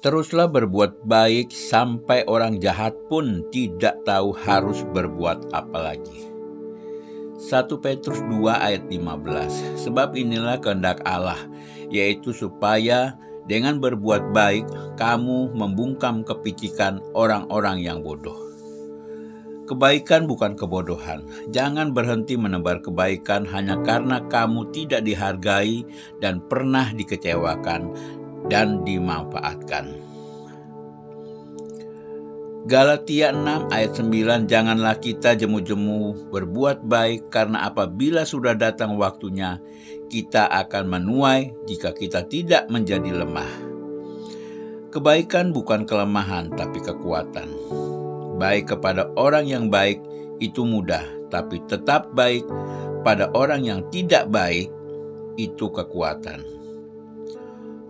Teruslah berbuat baik sampai orang jahat pun tidak tahu harus berbuat apa lagi. 1 Petrus 2 ayat 15. Sebab inilah kehendak Allah, yaitu supaya dengan berbuat baik kamu membungkam kepicikan orang-orang yang bodoh. Kebaikan bukan kebodohan. Jangan berhenti menebar kebaikan hanya karena kamu tidak dihargai dan pernah dikecewakan dan dimanfaatkan. Galatia 6 ayat 9, janganlah kita jemu-jemu berbuat baik, karena apabila sudah datang waktunya, kita akan menuai jika kita tidak menjadi lemah. Kebaikan bukan kelemahan, tapi kekuatan. Baik kepada orang yang baik itu mudah, tapi tetap baik pada orang yang tidak baik itu kekuatan.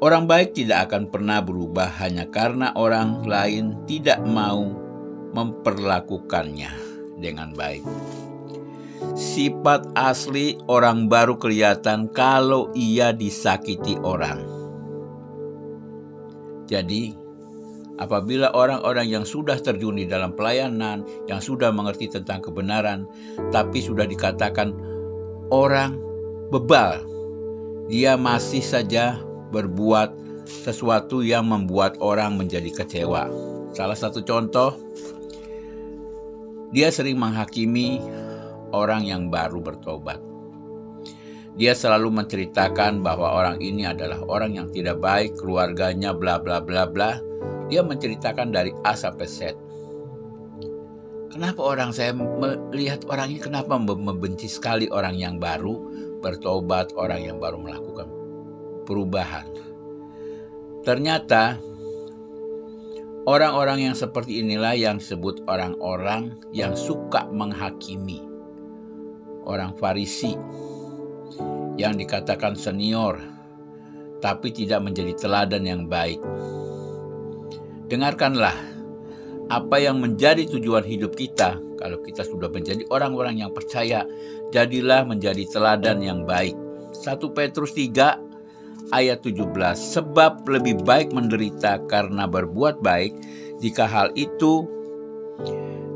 Orang baik tidak akan pernah berubah hanya karena orang lain tidak mau memperlakukannya dengan baik. Sifat asli orang baru kelihatan kalau ia disakiti orang. Jadi, apabila orang-orang yang sudah terjun di dalam pelayanan, yang sudah mengerti tentang kebenaran, tapi sudah dikatakan orang bebal, dia masih saja berbuat sesuatu yang membuat orang menjadi kecewa. Salah satu contoh, dia sering menghakimi orang yang baru bertobat. Dia selalu menceritakan bahwa orang ini adalah orang yang tidak baik, keluarganya bla bla bla bla. Dia menceritakan dari A sampai Z. Kenapa saya melihat orang ini kenapa membenci sekali orang yang baru bertobat, orang yang baru melakukan perubahan. Ternyata orang-orang yang seperti inilah yang disebut orang-orang yang suka menghakimi. Orang Farisi yang dikatakan senior, tapi tidak menjadi teladan yang baik. Dengarkanlah apa yang menjadi tujuan hidup kita. Kalau kita sudah menjadi orang-orang yang percaya, jadilah menjadi teladan yang baik. 1 Petrus 3 ayat 17, sebab lebih baik menderita karena berbuat baik, jika hal itu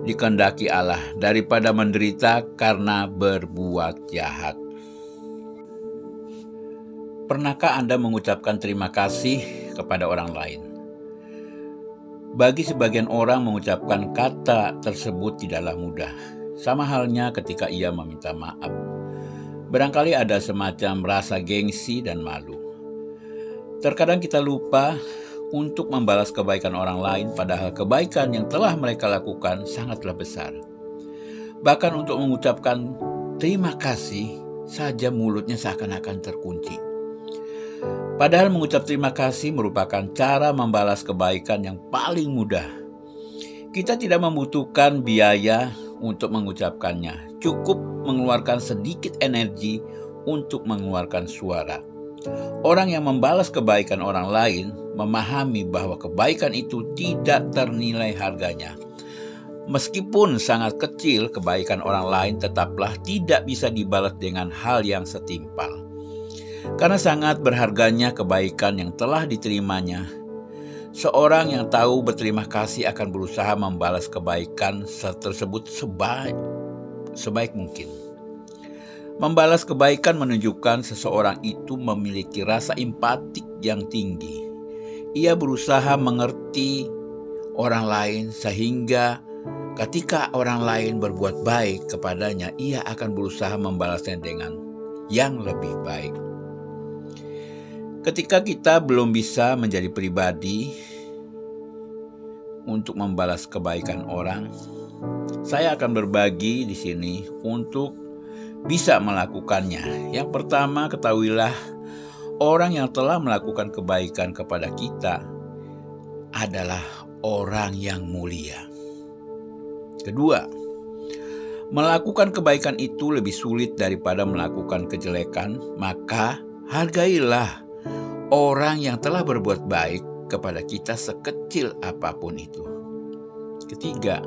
dikehendaki Allah, daripada menderita karena berbuat jahat. Pernahkah Anda mengucapkan terima kasih kepada orang lain? Bagi sebagian orang mengucapkan kata tersebut tidaklah mudah. Sama halnya ketika ia meminta maaf. Barangkali ada semacam rasa gengsi dan malu. Terkadang kita lupa untuk membalas kebaikan orang lain, padahal kebaikan yang telah mereka lakukan sangatlah besar. Bahkan untuk mengucapkan terima kasih saja mulutnya seakan-akan terkunci. Padahal mengucap terima kasih merupakan cara membalas kebaikan yang paling mudah. Kita tidak membutuhkan biaya untuk mengucapkannya. Cukup mengeluarkan sedikit energi untuk mengeluarkan suara. Orang yang membalas kebaikan orang lain memahami bahwa kebaikan itu tidak ternilai harganya. Meskipun sangat kecil, kebaikan orang lain tetaplah tidak bisa dibalas dengan hal yang setimpal. Karena sangat berharganya kebaikan yang telah diterimanya, seorang yang tahu berterima kasih akan berusaha membalas kebaikan tersebut sebaik mungkin. Membalas kebaikan menunjukkan seseorang itu memiliki rasa empatik yang tinggi. Ia berusaha mengerti orang lain sehingga ketika orang lain berbuat baik kepadanya, ia akan berusaha membalasnya dengan yang lebih baik. Ketika kita belum bisa menjadi pribadi untuk membalas kebaikan orang, saya akan berbagi di sini untuk bisa melakukannya. Yang pertama, ketahuilah orang yang telah melakukan kebaikan kepada kita adalah orang yang mulia. Kedua, melakukan kebaikan itu lebih sulit daripada melakukan kejelekan, maka hargailah orang yang telah berbuat baik kepada kita sekecil apapun itu. Ketiga,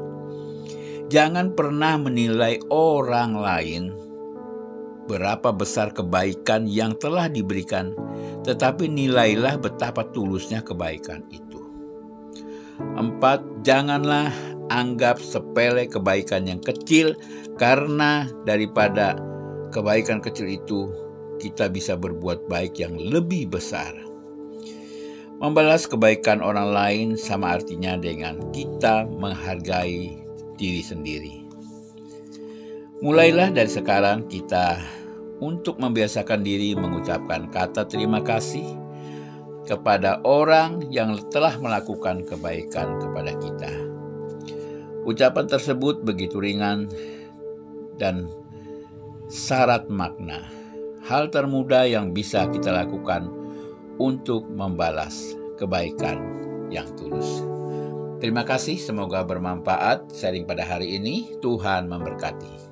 jangan pernah menilai orang lain berapa besar kebaikan yang telah diberikan, tetapi nilailah betapa tulusnya kebaikan itu. 4, janganlah anggap sepele kebaikan yang kecil, karena daripada kebaikan kecil itu kita bisa berbuat baik yang lebih besar. Membalas kebaikan orang lain sama artinya dengan kita menghargai diri sendiri. Mulailah dari sekarang kita untuk membiasakan diri mengucapkan kata terima kasih kepada orang yang telah melakukan kebaikan kepada kita. Ucapan tersebut begitu ringan dan syarat makna. Hal termudah yang bisa kita lakukan untuk membalas kebaikan yang tulus. Terima kasih, semoga bermanfaat sharing pada hari ini. Tuhan memberkati.